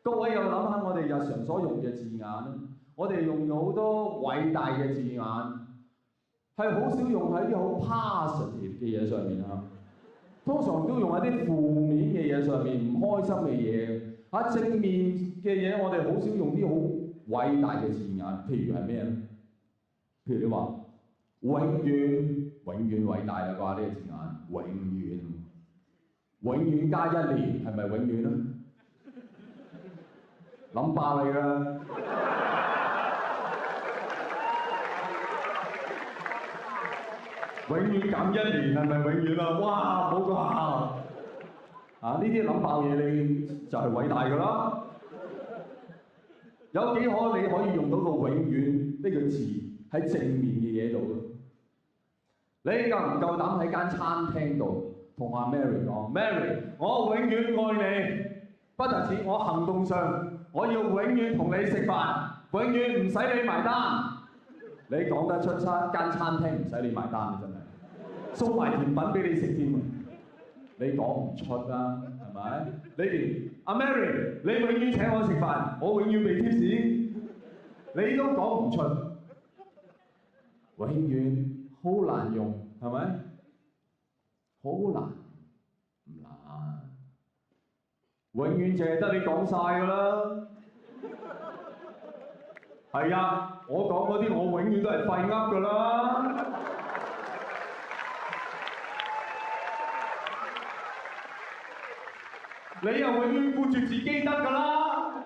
各位有諗下我哋日常所用嘅字眼，我哋用咗好多偉大嘅字眼，係好少用喺啲好 positive 嘅嘢上面啊。通常都用喺啲負面嘅嘢上面，唔開心嘅嘢。正面嘅嘢我哋好少用啲好偉大嘅字眼，譬如係咩咧？譬如你話永遠，永遠偉大啦啩呢個字眼，永遠加1年係咪永遠啊？諗爆你啦！永遠減1年係咪永遠啊？哇！冇啩！呢啲諗爆嘢你就係偉大㗎啦！有幾可你可以用到個永遠呢個字喺正面嘅嘢度？你夠唔夠膽喺間餐廳度同阿 Mary 講 ？Mary， 我永遠愛你，不特止我行動上，我要永遠同你食飯，永遠唔使你埋單。你講得出間餐廳唔使你埋單，真係送埋甜品俾你食添啊！你講唔出啦，係咪？你連阿 Mary， 你永遠請我食飯，我永遠俾貼士，你都講唔出，永遠好難用，係咪？好難，唔難，永遠淨係得你講晒㗎啦。係啊，我講嗰啲我永遠都係廢噏㗎啦。你又永遠顧住自己得㗎啦，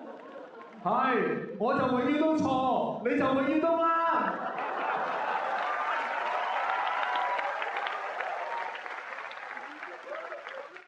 係，我就永遠都錯，你就永遠都啱。